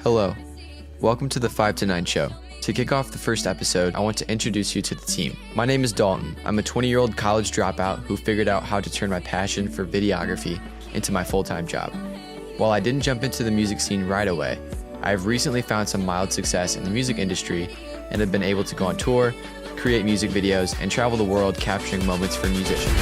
Hello, welcome to the 5 to 9 show. To kick off the first episode, I want to introduce you to the team. My name is Dalton. I'm a 20-year-old college dropout who figured out how to turn my passion for videography into my full-time job. While I didn't jump into the music scene right away, I have recently found some mild success in the music industry and have been able to go on tour, create music videos, and travel the world capturing moments for musicians.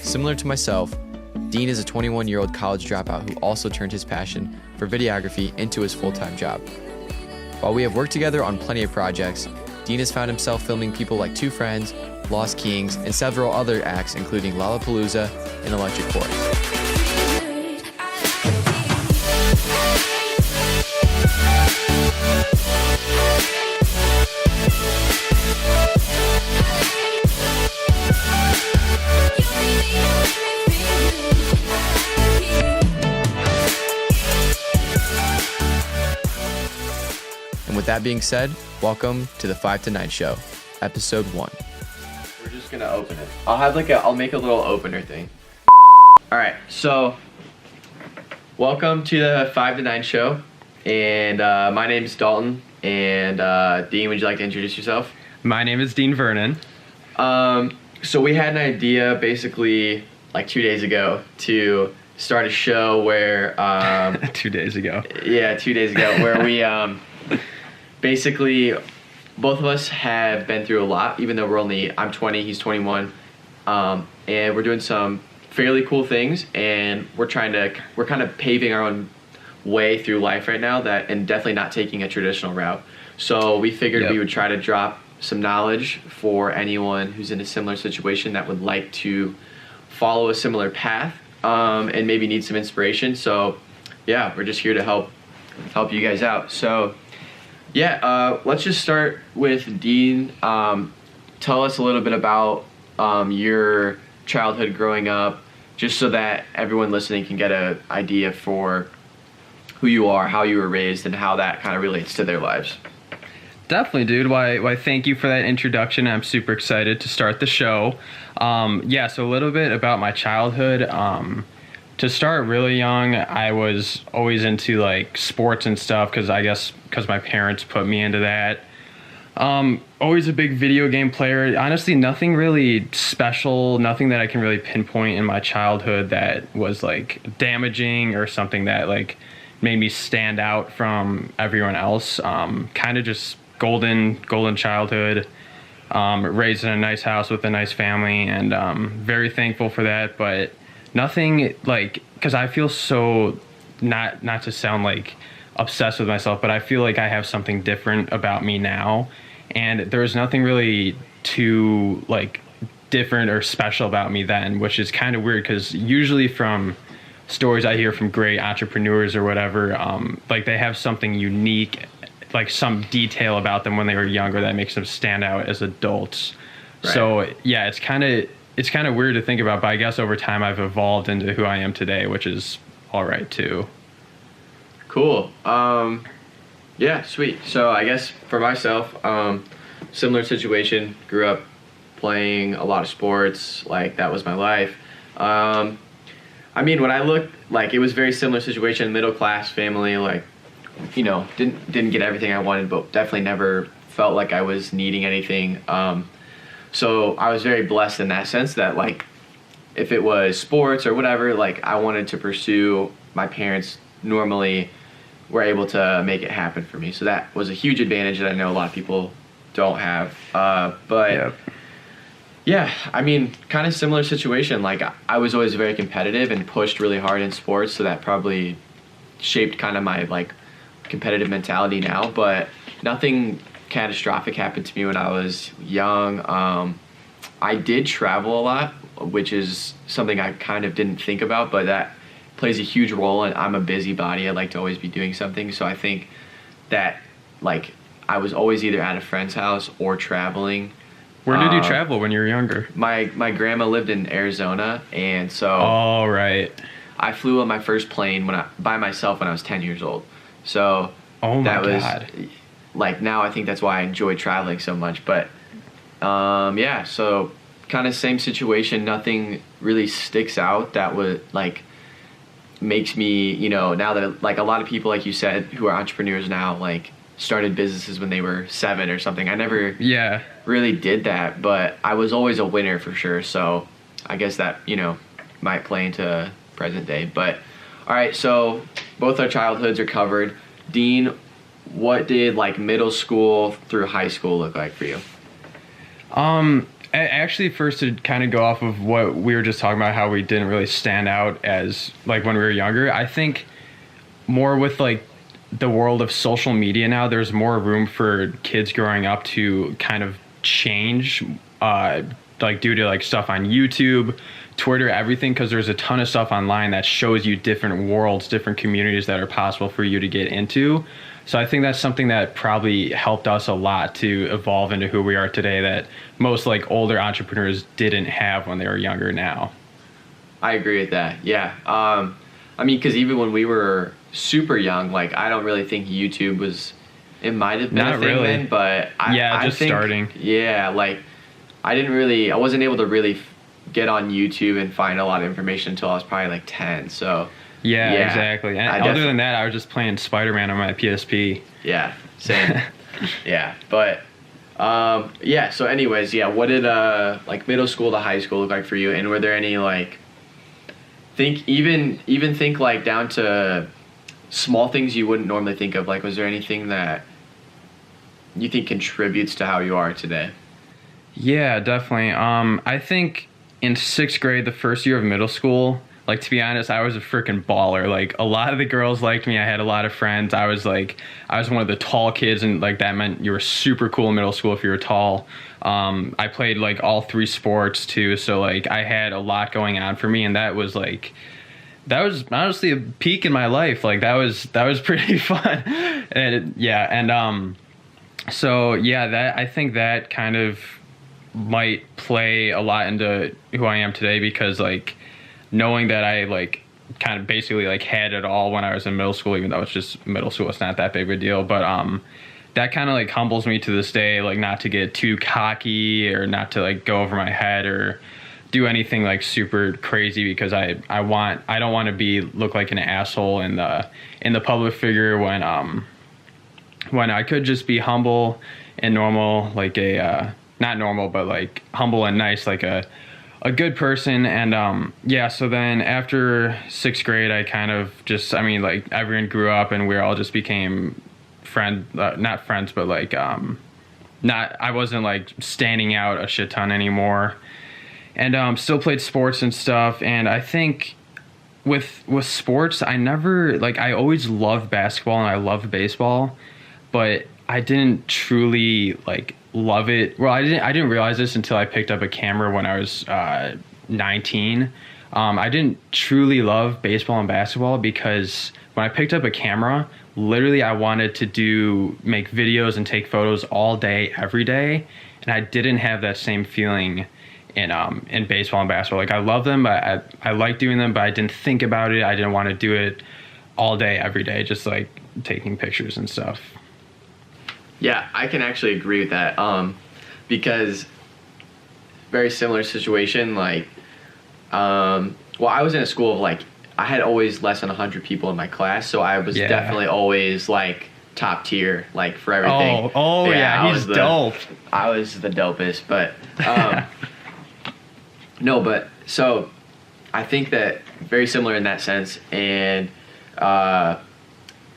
Similar to myself, Dean is a 21-year-old college dropout who also turned his passion for videography into his full-time job. While we have worked together on plenty of projects, Dean has found himself filming people like Two Friends, Lost Kings, and several other acts including Lollapalooza and Electric Forest. And with that being said, welcome to the 5 to 9 show, episode 1. We're just gonna open it. I'll make a little opener thing. All right, so welcome to the 5 to 9 show, and my name is Dalton, and Dean, would you like to introduce yourself? My name is Dean Vernon. So we had an idea basically like 2 days ago to start a show where 2 days ago. Yeah, 2 days ago, where we basically both of us have been through a lot, even though I'm 20, he's 21, and we're doing some fairly cool things, and we're kind of paving our own way through life right now, and definitely not taking a traditional route. So we figured we would try to drop some knowledge for anyone who's in a similar situation that would like to follow a similar path, and maybe need some inspiration. So yeah, we're just here to help you guys out. So yeah, let's just start with Dean. Tell us a little bit about your childhood growing up, just so that everyone listening can get an idea for who you are, how you were raised, and how that kind of relates to their lives. Definitely, dude. Why, thank you for that introduction. I'm super excited to start the show. So a little bit about my childhood. To start really young, I was always into like sports and stuff because my parents put me into that. Always a big video game player. Honestly, nothing really special, nothing that I can really pinpoint in my childhood that was like damaging or something that like made me stand out from everyone else. Kind of just golden childhood. Raised in a nice house with a nice family, and very thankful for that. But nothing like, because I feel so, not to sound like obsessed with myself, but I feel like I have something different about me now, and there was nothing really too like different or special about me then, which is kind of weird because usually from stories I hear from great entrepreneurs or whatever, like they have something unique, like some detail about them when they were younger that makes them stand out as adults. Right. So yeah, it's kind of weird to think about, but I guess over time I've evolved into who I am today, which is all right too. Cool. Yeah, sweet. So I guess for myself, similar situation, grew up playing a lot of sports, like that was my life. I mean, when I look, like it was very similar situation, middle class family, like, you know, didn't get everything I wanted, but definitely never felt like I was needing anything. So I was very blessed in that sense that like, if it was sports or whatever, like I wanted to pursue, my parents normally were able to make it happen for me. So that was a huge advantage that I know a lot of people don't have. Yeah, I mean, kind of similar situation. Like I was always very competitive and pushed really hard in sports, so that probably shaped kind of my like competitive mentality now, but nothing catastrophic happened to me when I was young. I did travel a lot, which is something I kind of didn't think about, but that plays a huge role, and I'm a busybody. I like to always be doing something, so I think that like I was always either at a friend's house or traveling. Where did you travel when you were younger? My grandma lived in Arizona, and so oh, right. I flew on my first plane by myself when I was 10 years old. So Oh my that was God. like, now I think that's why I enjoy traveling so much. But yeah, so kind of same situation. Nothing really sticks out that would like makes me, now that like a lot of people, like you said, who are entrepreneurs now, like started businesses when they were 7 or something. I never Yeah. really did that, but I was always a winner for sure. So I guess that, might play into present day. But all right, so both our childhoods are covered. Dean, what did like middle school through high school look like for you? Actually, first to kind of go off of what we were just talking about, how we didn't really stand out as like when we were younger. I think more with like the world of social media now, there's more room for kids growing up to kind of change, like due to like stuff on YouTube, Twitter, everything, because there's a ton of stuff online that shows you different worlds, different communities that are possible for you to get into. So I think that's something that probably helped us a lot to evolve into who we are today that most like older entrepreneurs didn't have when they were younger now. I agree with that. Yeah. I mean, because even when we were super young, like I don't really think YouTube was. It might have been Not a thing really. then, but I just think, starting. Yeah, like I wasn't able to really get on YouTube and find a lot of information until I was probably like 10. So Yeah, yeah, exactly. And I other than that, I was just playing Spider-Man on my PSP. yeah, same. Yeah, but yeah. So, anyways, yeah. What did like middle school to high school look like for you? And were there any like think like down to small things you wouldn't normally think of? Like, was there anything that you think contributes to how you are today? Yeah, definitely. I think in 6th grade, the first year of middle school, like to be honest, I was a freaking baller. Like a lot of the girls liked me. I had a lot of friends. I was one of the tall kids, and like that meant you were super cool in middle school if you were tall. I played like all 3 sports too, so like I had a lot going on for me, and that was honestly a peak in my life. Like that was pretty fun. So yeah, that I think that kind of might play a lot into who I am today, because like knowing that I like kind of basically like had it all when I was in middle school, even though it's just middle school, it's not that big of a deal. But that kind of like humbles me to this day, like not to get too cocky or not to like go over my head or do anything like super crazy, because I don't want to look like an asshole in the public figure when I could just be humble and normal, like not normal, but like humble and nice, like a good person. And yeah, so then after 6th grade, I kind of just, I mean, like everyone grew up and we all just became not friends, but like I wasn't like standing out a shit ton anymore, and still played sports and stuff. And I think with sports, I always loved basketball and I loved baseball, but I didn't truly like love it. Well, I didn't realize this until I picked up a camera when I was 19. I didn't truly love baseball and basketball because when I picked up a camera, literally I wanted to make videos and take photos all day, every day, and I didn't have that same feeling in baseball and basketball. Like I love them, but I like doing them, but I didn't think about it. I didn't want to do it all day, every day, just like taking pictures and stuff. Yeah, I can actually agree with that. Because very similar situation. Like, well, I was in a school of like I had always less than 100 people in my class, so I was definitely always like top tier, like for everything. Oh yeah, he's dope. I was the dopest, but no, but so I think that very similar in that sense, and yeah,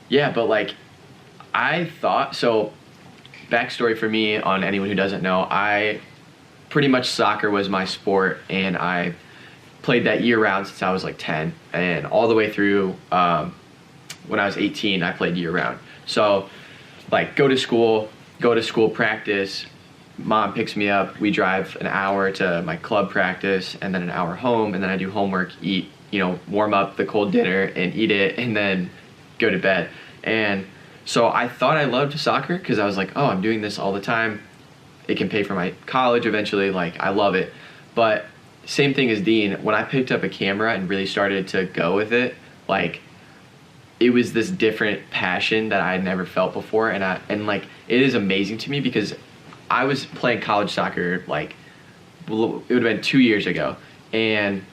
but like I thought so. Backstory for me on anyone who doesn't know, I pretty much soccer was my sport, and I played that year round since I was like 10, and all the way through when I was 18, I played year round. So like go to school, practice, mom picks me up, we drive an hour to my club practice and then an hour home, and then I do homework, eat, warm up the cold dinner and eat it, and then go to bed. And so I thought I loved soccer because I was like, oh, I'm doing this all the time. It can pay for my college eventually. Like, I love it. But same thing as Dean, when I picked up a camera and really started to go with it, like, it was this different passion that I had never felt before, and like it is amazing to me because I was playing college soccer like it would have been 2 years ago, and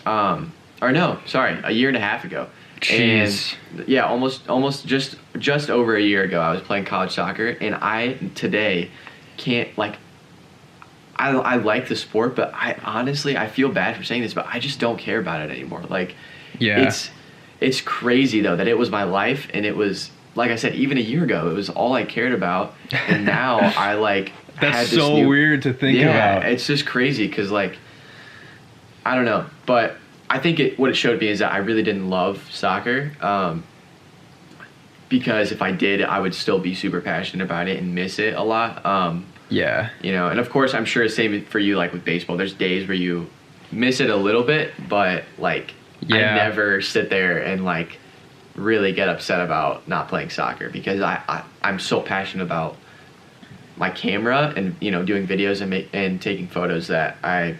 or no, sorry, a year and a half ago. Jeez. And yeah, almost just over a year ago, I was playing college soccer, and I today can't like. I like the sport, but I honestly I feel bad for saying this, but I just don't care about it anymore. Like, Yeah. it's crazy though that it was my life, and it was like I said, even a year ago, it was all I cared about, and now I like. That's had this so weird to think about. It's just crazy because like I don't know, but I think what it showed me is that I really didn't love soccer. Because if I did, I would still be super passionate about it and miss it a lot. Yeah. You know, and of course, I'm sure it's same for you. Like with baseball, there's days where you miss it a little bit, but like I never sit there and like really get upset about not playing soccer because I'm so passionate about my camera and doing videos and taking photos that I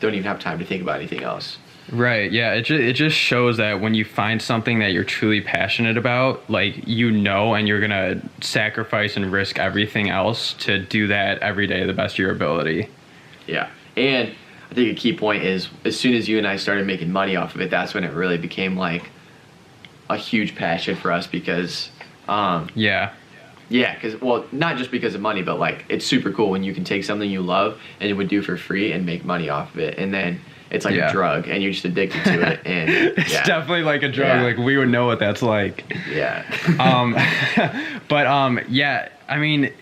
don't even have time to think about anything else. Right. Yeah. It just shows that when you find something that you're truly passionate about, like, and you're going to sacrifice and risk everything else to do that every day the best of your ability. Yeah. And I think a key point is as soon as you and I started making money off of it, that's when it really became like a huge passion for us because, yeah, because, well, not just because of money, but like it's super cool when you can take something you love and you would do for free and make money off of it. And then it's like a drug and you're just addicted to it. And it's definitely like a drug. Yeah. Like we would know what that's like. Yeah. But yeah, I mean,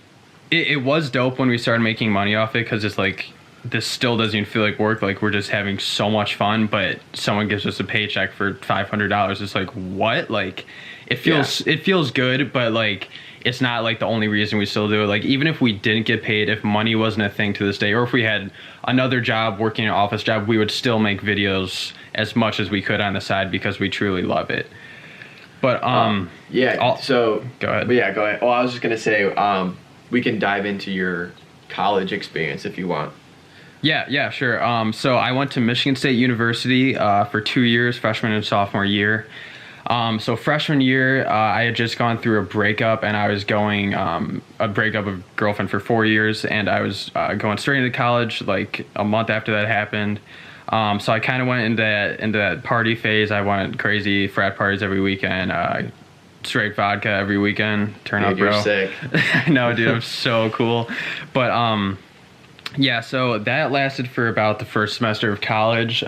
it was dope when we started making money off it because it's like, this still doesn't even feel like work. Like we're just having so much fun, but someone gives us a paycheck for $500. It's like, what? Like it feels good, but like, it's not like the only reason we still do it. Like even if we didn't get paid, if money wasn't a thing to this day, or if we had another job, working an office job, we would still make videos as much as we could on the side because we truly love it. But so go ahead. But yeah, go ahead. Oh, I was just gonna say we can dive into your college experience if you want. Yeah, sure. So I went to Michigan State University for 2 years, freshman and sophomore year. So freshman year, I had just gone through a breakup, and I was going a breakup of girlfriend for 4 years, and I was going straight into college like a month after that happened. So I kind of went into that party phase. I went crazy, frat parties every weekend, straight vodka every weekend. Turn up, bro. You're sick. I know, dude. I'm so cool. But yeah, so that lasted for about the first semester of college.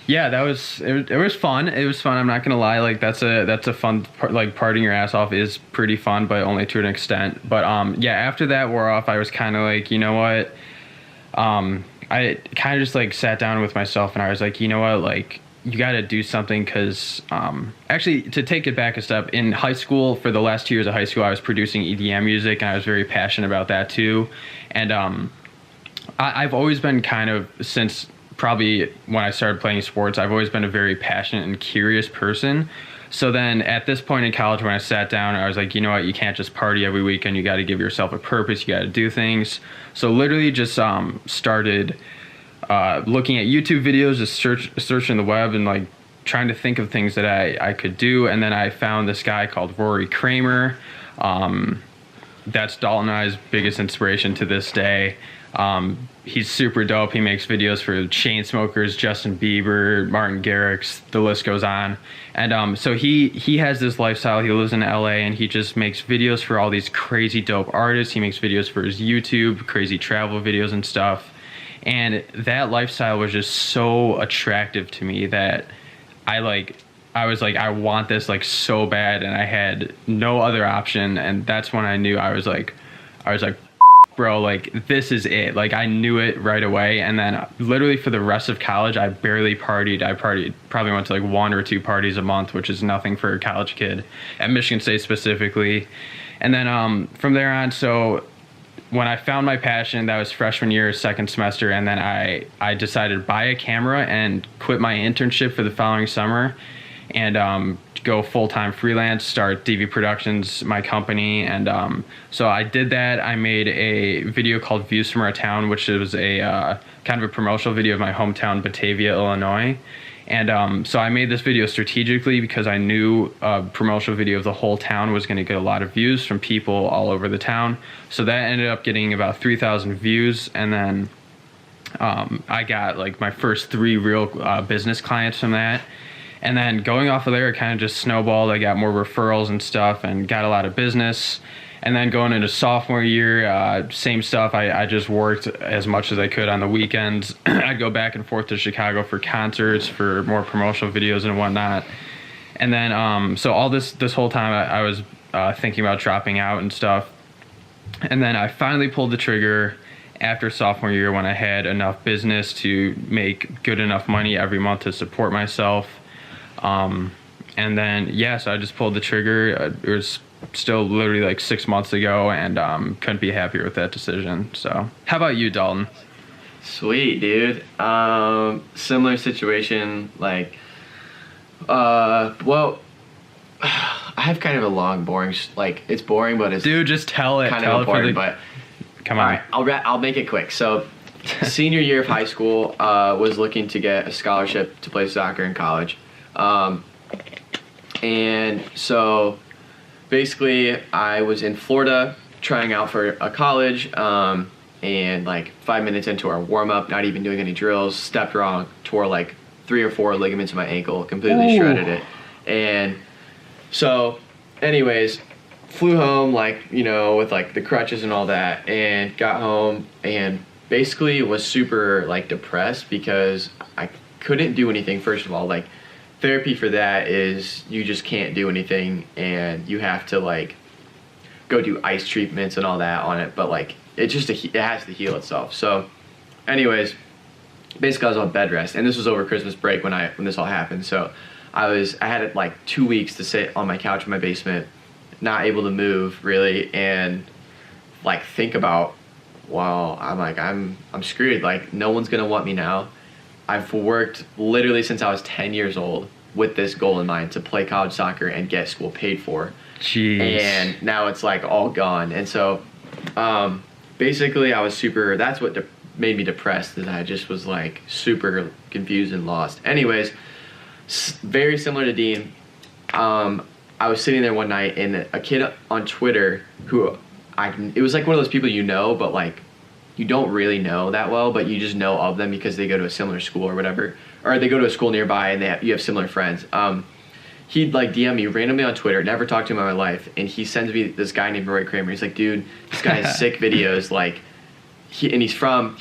Yeah, it was fun. It was fun. I'm not gonna lie. Like that's a fun part. Like partying your ass off is pretty fun, but only to an extent. But yeah, after that wore off, I was kind of like, you know what? I kind of just like sat down with myself and I was like, you know what? Like you got to do something because actually to take it back a step, in high school for the last 2 years of high school, I was producing EDM music and I was very passionate about that too. And I've always been kind of, since probably when I started playing sports, I've always been a very passionate and curious person. So then at this point in college, when I sat down, I was like, you know what, you can't just party every weekend. You got to give yourself a purpose. You got to do things. So literally just started looking at YouTube videos, just searching the web and like trying to think of things that I could do. And then I found this guy called Rory Kramer. That's Dalton and I's biggest inspiration to this day. He's super dope. He makes videos for Chainsmokers, Justin Bieber, Martin Garrix, the list goes on. And so he has this lifestyle. He lives in LA and he just makes videos for all these crazy dope artists. He makes videos for his YouTube, crazy travel videos and stuff. And that lifestyle was just so attractive to me that I was like, I want this like so bad, and I had no other option. And that's when I knew I was like, bro, like this is it. Like I knew it right away. And then literally for the rest of college, I barely partied. I probably went to like 1 or 2 parties a month, which is nothing for a college kid at Michigan State specifically. And then from there on, so when I found my passion, that was freshman year, second semester. And then I decided to buy a camera and quit my internship for the following summer and go full-time freelance, start DV Productions, my company. And so I did that. I made a video called Views from Our Town, which was a kind of a promotional video of my hometown, Batavia, Illinois. And so I made this video strategically because I knew a promotional video of the whole town was going to get a lot of views from people all over the town. So that ended up getting about 3,000 views. And then I got like my first 3 real business clients from that. And then going off of there, it kind of just snowballed. I got more referrals and stuff and got a lot of business. And then going into sophomore year, same stuff. I just worked as much as I could on the weekends. I'd go back and forth to Chicago for concerts, for more promotional videos and whatnot. And then, so all this whole time I was thinking about dropping out and stuff. And then I finally pulled the trigger after sophomore year when I had enough business to make good enough money every month to support myself. And then, so I just pulled the trigger. It was still literally like 6 months ago, and couldn't be happier with that decision. So how about you, Dalton? Sweet, dude. Similar situation, like well, I have kind of a long boring like it's boring, but it's dude, just tell it kind tell of important. it for the... But come on. All right, I'll make it quick. So senior year of high school, was looking to get a scholarship to play soccer in college, and so basically, I was in Florida trying out for a college, and like 5 minutes into our warm-up, not even doing any drills, stepped wrong, tore like 3 or 4 ligaments in my ankle, completely shredded it. And so, anyways, flew home, like, with like the crutches and all that, and got home and basically was super like depressed because I couldn't do anything. First of all, like, therapy for that is you just can't do anything, and you have to like go do ice treatments and all that on it, but like it has to heal itself. So anyways, basically I was on bed rest, and this was over Christmas break when this all happened. So I had like 2 weeks to sit on my couch in my basement, not able to move really, and like think about, wow, I'm screwed. Like, no one's gonna want me now. I've worked literally since I was 10 years old with this goal in mind, to play college soccer and get school paid for. Jeez. And now it's like all gone. And so basically that's what made me depressed, is I just was like super confused and lost. Anyways, very similar to Dean. I was sitting there one night, and a kid on Twitter it was like one of those people but like you don't really know that well, but you just know of them because they go to a similar school or whatever, or they go to a school nearby and you have similar friends. He'd like DM me randomly on Twitter, never talked to him in my life, and he sends me this guy named Roy Kramer. He's like, dude, this guy has sick videos, like, he's from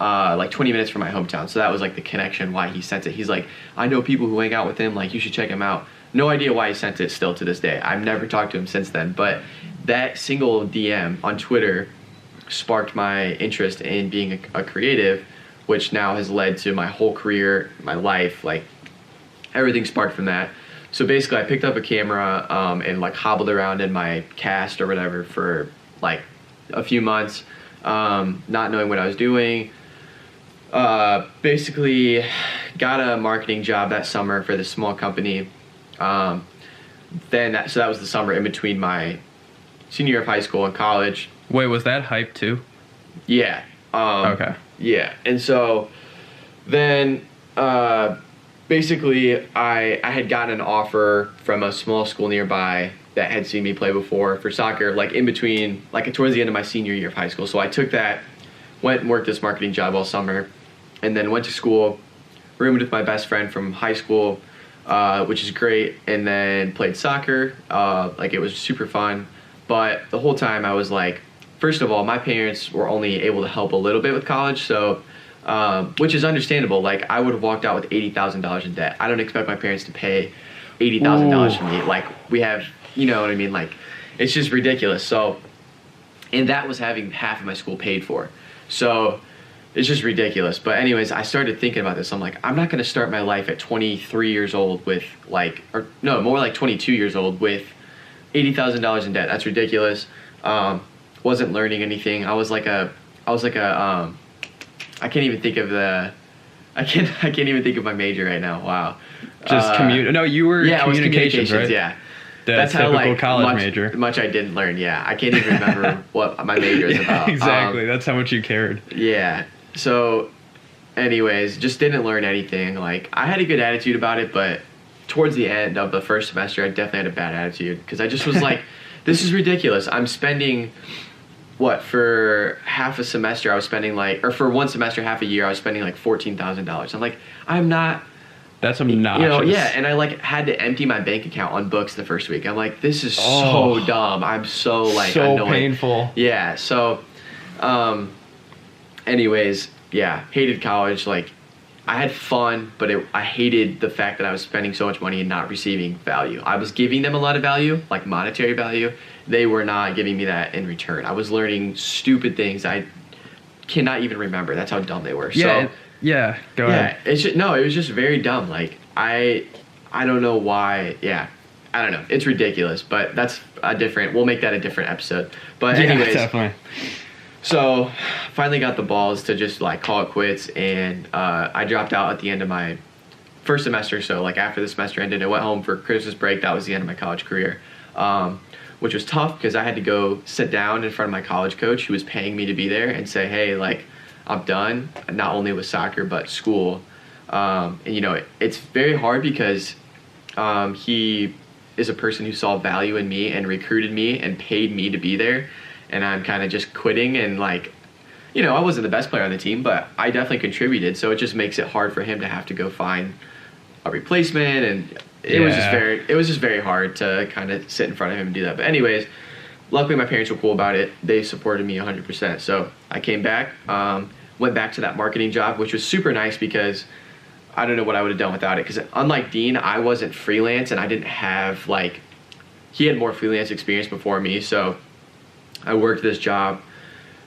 like 20 minutes from my hometown, so that was like the connection why he sent it. He's like, I know people who hang out with him, like, you should check him out. No idea why he sent it still to this day. I've never talked to him since then, but that single DM on Twitter sparked my interest in being a creative, which now has led to my whole career, my life, like everything sparked from that. So basically I picked up a camera and like hobbled around in my cast or whatever for like a few months, not knowing what I was doing. Basically got a marketing job that summer for this small company. So that was the summer in between my senior year of high school and college. Wait, was that hype too? Yeah. Okay. Yeah. And so then basically I had gotten an offer from a small school nearby that had seen me play before for soccer, like in between, like towards the end of my senior year of high school. So I took that, went and worked this marketing job all summer, and then went to school, roomed with my best friend from high school, which is great, and then played soccer. Like, it was super fun. But the whole time I was like, first of all, my parents were only able to help a little bit with college, so which is understandable. Like, I would have walked out with $80,000 in debt. I don't expect my parents to pay $80,000 for me. Like, we have, you know what I mean? Like, it's just ridiculous. So, and that was having half of my school paid for. So it's just ridiculous. But anyways, I started thinking about this. I'm like, I'm not going to start my life at 23 years old with like, or no, more like 22 years old with $80,000 in debt. That's ridiculous. Wasn't learning anything. I can't even think of I can't even think of my major right now. Wow. Just No, you were communications, right? Yeah. That's how like college major. Much I didn't learn. Yeah, I can't even remember what my major is about. Exactly. That's how much you cared. Yeah. So anyways, just didn't learn anything. Like, I had a good attitude about it, but towards the end of the first semester, I definitely had a bad attitude because I just was like, this is ridiculous. I'm spending, for half a semester, I was spending or for one semester, half a year, I was spending like $14,000. I'm like, I'm not. That's obnoxious. Yeah, and I had to empty my bank account on books the first week. I'm like, this is so dumb. I'm so so annoyed. Painful. Yeah. So, anyways, yeah, hated college. Like, I had fun, but I hated the fact that I was spending so much money and not receiving value. I was giving them a lot of value, like monetary value. They were not giving me that in return. I was learning stupid things I cannot even remember. That's how dumb they were. Yeah. Yeah. Go ahead. It was just very dumb. Like, I don't know why. Yeah. I don't know. It's ridiculous, but we'll make that a different episode. But anyways. Yeah, definitely. So, finally got the balls to just call it quits, and I dropped out at the end of my first semester. So after the semester ended, I went home for Christmas break. That was the end of my college career, which was tough because I had to go sit down in front of my college coach who was paying me to be there and say, hey, I'm done, not only with soccer but school. And it's very hard because he is a person who saw value in me and recruited me and paid me to be there. And I'm kind of just quitting and I wasn't the best player on the team, but I definitely contributed. So it just makes it hard for him to have to go find a replacement. And it was just very hard to kind of sit in front of him and do that. But anyways, luckily my parents were cool about it. They supported me 100%. So I came back, went back to that marketing job, which was super nice because I don't know what I would have done without it. Because unlike Dean, I wasn't freelance and I didn't have he had more freelance experience before me. So I worked this job,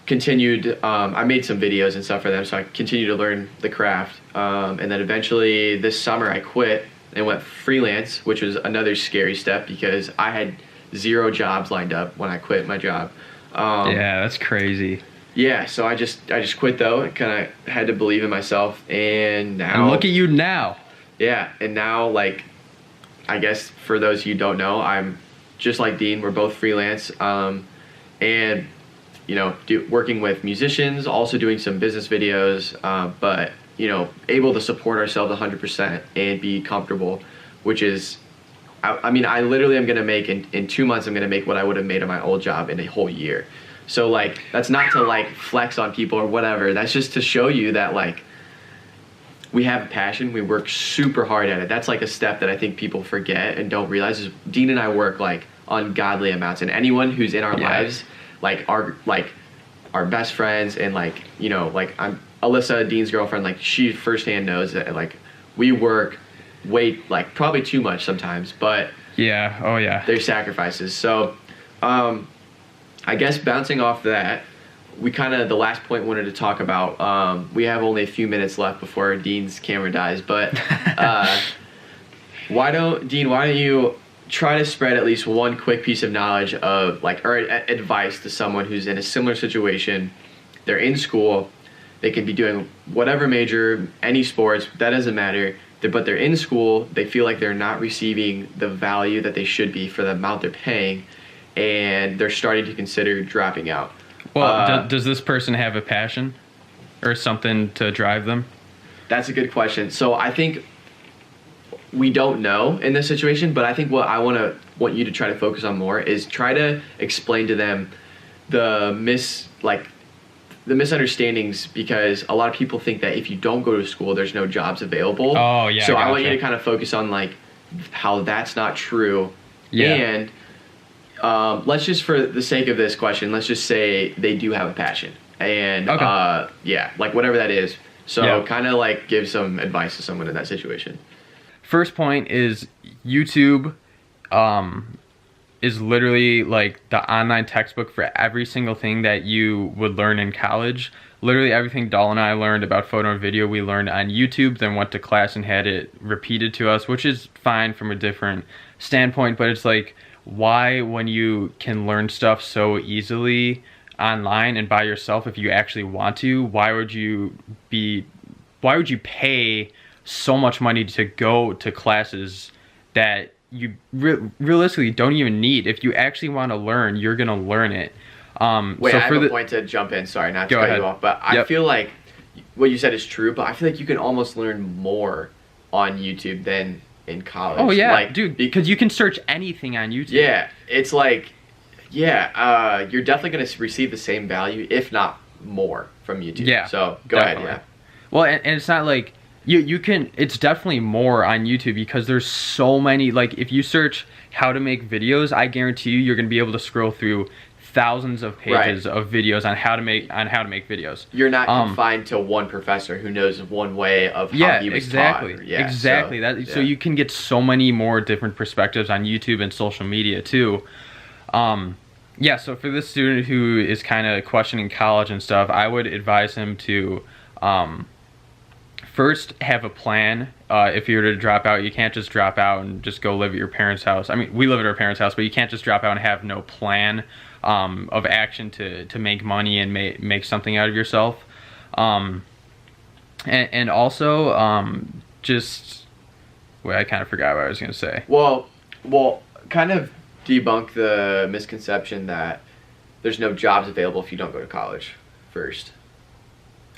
continued, I made some videos and stuff for them, so I continued to learn the craft. And then eventually this summer I quit and went freelance, which was another scary step because I had 0 jobs lined up when I quit my job. Yeah, that's crazy. Yeah, so I just quit though. I kind of had to believe in myself, and now. And look at you now. Yeah, and now I guess for those who don't know, I'm just like Dean. We're both freelance. And working with musicians, also doing some business videos, but able to support ourselves 100% and be comfortable, which is, I literally am gonna make in 2 months I'm gonna make what I would have made at my old job in a whole year. So that's not to flex on people or whatever. That's just to show you that we have a passion. We work super hard at it. That's a step that I think people forget and don't realize. Is Dean and I work ungodly amounts, and anyone who's in our lives, our best friends, and I'm Alyssa, Dean's girlfriend, she firsthand knows that we work probably too much sometimes, but there's sacrifices. So I guess bouncing off that, we the last point wanted to talk about, we have only a few minutes left before Dean's camera dies, but why don't you try to spread at least one quick piece of knowledge of or advice to someone who's in a similar situation. They're in school, they can be doing whatever major, any sports, that doesn't matter, but they're in school, they feel like they're not receiving the value that they should be for the amount they're paying, and they're starting to consider dropping out. Well, does this person have a passion or something to drive them? That's a good question. So I think we don't know in this situation, but I think what I want you to try to focus on more is try to explain to them the misunderstandings, because a lot of people think that if you don't go to school, there's no jobs available. Oh, yeah. So I want you to kind of focus on how that's not true. Yeah. And let's just, for the sake of this question, let's just say they do have a passion, and whatever that is. So kind of give some advice to someone in that situation. First point is YouTube is literally the online textbook for every single thing that you would learn in college. Literally everything Dahl and I learned about photo and video, we learned on YouTube, then went to class and had it repeated to us, which is fine from a different standpoint, but it's why, when you can learn stuff so easily online and by yourself, if you actually want to, why would you pay so much money to go to classes that you realistically don't even need? If you actually want to learn, you're gonna learn it. Wait, I have a point to jump in. Sorry, not to cut you off, but I feel what you said is true, but I feel like you can almost learn more on YouTube than in college. Oh yeah, like, dude, because you can search anything on YouTube. Yeah, it's like, yeah, you're definitely going to receive the same value, if not more, from YouTube. Yeah, So go definitely. ahead. Well, and it's not like you can. It's definitely more on YouTube because there's so many. Like if you search how to make videos, I guarantee you're going to be able to scroll through thousands of pages of videos on how to make videos. You're not confined to one professor who knows one way of how he was exactly. taught. Yeah, exactly. So you can get so many more different perspectives on YouTube and social media too. Yeah, so for this student who is kind of questioning college and stuff, I would advise him to first have a plan. If you were to drop out, you can't just drop out and just go live at your parents' house. I mean, we live at our parents' house, but you can't just drop out and have no plan of action to make money and make something out of yourself. And also, just, wait, I kind of forgot what I was going to say. Well, kind of debunk the misconception that there's no jobs available if you don't go to college first.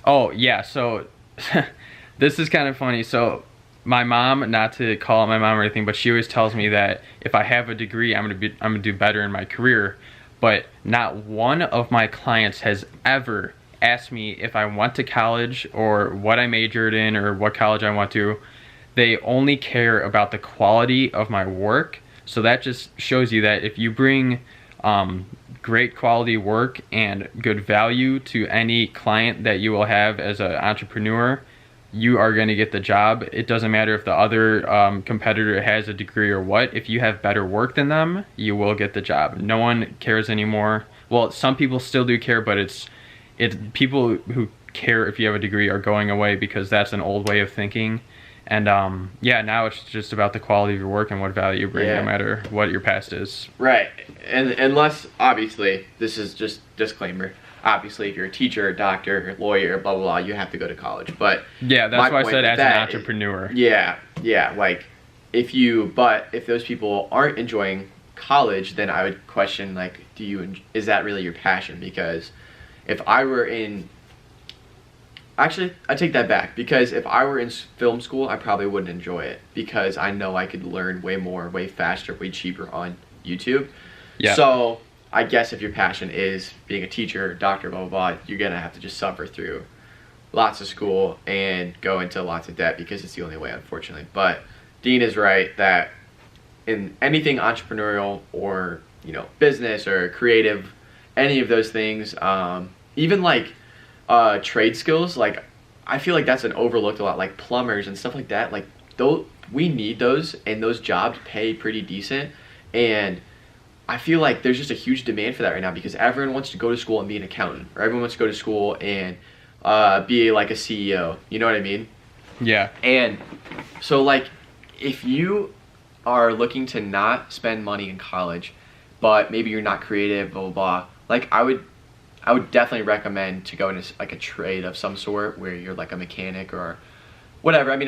Oh, yeah, so this is kind of funny. So my mom, not to call out my mom or anything, but she always tells me that if I have a degree, I'm gonna do better in my career. But not one of my clients has ever asked me if I went to college or what I majored in or what college I went to. They only care about the quality of my work. So that just shows you that if you bring great quality work and good value to any client that you will have as an entrepreneur, you are going to get the job. It doesn't matter if the other competitor has a degree or what. If you have better work than them, you will get the job. No one cares anymore. Well, some people still do care, but it's people who care if you have a degree are going away because that's an old way of thinking. And yeah, now it's just about the quality of your work and what value you bring, no matter what your past is. Right, and unless, obviously, this is just disclaimer, obviously if you're a teacher, a doctor, a lawyer, blah, blah, blah, you have to go to college, but... Yeah, that's why I said as an entrepreneur. Yeah, like, if those people aren't enjoying college, then I would question, like, is that really your passion? Because if I were in... Actually, I take that back, because if I were in film school, I probably wouldn't enjoy it, because I know I could learn way more, way faster, way cheaper on YouTube. Yeah. So, I guess if your passion is being a teacher, doctor, blah, blah, blah, you're going to have to just suffer through lots of school and go into lots of debt, because it's the only way, unfortunately. But Dean is right that in anything entrepreneurial or, business or creative, any of those things, even like trade skills, like I feel like that's an overlooked a lot, like plumbers and stuff like that. Like we need those, and those jobs pay pretty decent, and I feel like there's just a huge demand for that right now, because everyone wants to go to school and be an accountant, or everyone wants to go to school and be like a CEO. You know what I mean? Yeah. And so like if you are looking to not spend money in college, but maybe you're not creative, blah blah blah, like I would definitely recommend to go into like a trade of some sort where you're like a mechanic or whatever. I mean,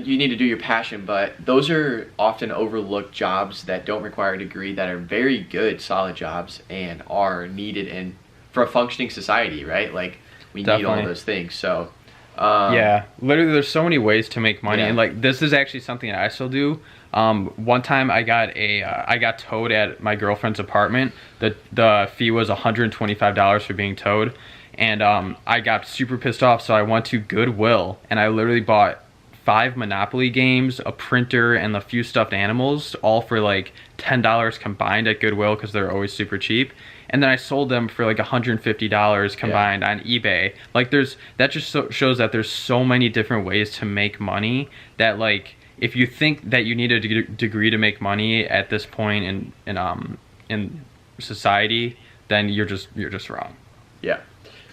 you need to do your passion, but those are often overlooked jobs that don't require a degree, that are very good, solid jobs, and are needed for a functioning society, right? Like we need all those things. So yeah, literally there's so many ways to make money, and like this is actually something that I still do. One time I got towed at my girlfriend's apartment. The fee was $125 for being towed, and I got super pissed off, so I went to Goodwill and I literally bought 5 Monopoly games, a printer, and a few stuffed animals, all for like $10 combined at Goodwill, because they're always super cheap. And then I sold them for like $150 combined on eBay. Like that just shows that there's so many different ways to make money, that like if you think that you need a degree to make money at this point in society, then you're just wrong. Yeah.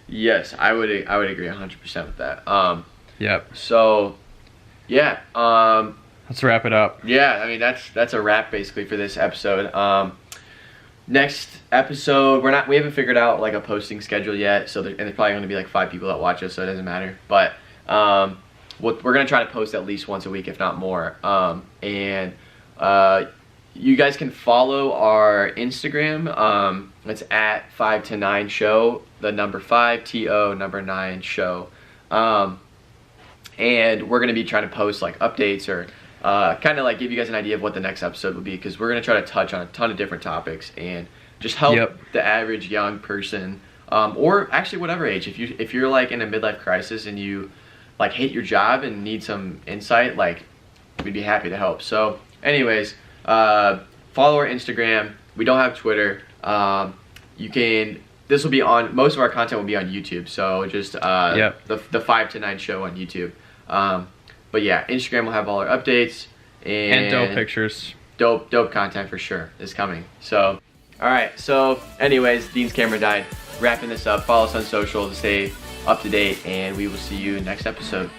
Yes, I would agree 100% with that. Yep. So, yeah. Let's wrap it up. Yeah, I mean that's a wrap basically for this episode. Next episode, we haven't figured out like a posting schedule yet, so there's probably going to be like 5 people that watch us, so it doesn't matter. But we're going to try to post at least once a week, if not more. And you guys can follow our Instagram. It's at 5 to 9 show, the number 5 TO number 9 show. And we're gonna be trying to post like updates or kind of like give you guys an idea of what the next episode will be, because we're gonna try to touch on a ton of different topics and just help the average young person, or actually whatever age. If you're like in a midlife crisis and you like hate your job and need some insight, like we'd be happy to help. So anyways, follow our Instagram. We don't have Twitter. This will be on, most of our content will be on YouTube. So just the 5 to 9 show on YouTube. But yeah, Instagram will have all our updates and dope pictures. Dope content for sure is coming. So, all right. So anyways, Dean's camera died. Wrapping this up. Follow us on social to stay up to date, and we will see you next episode.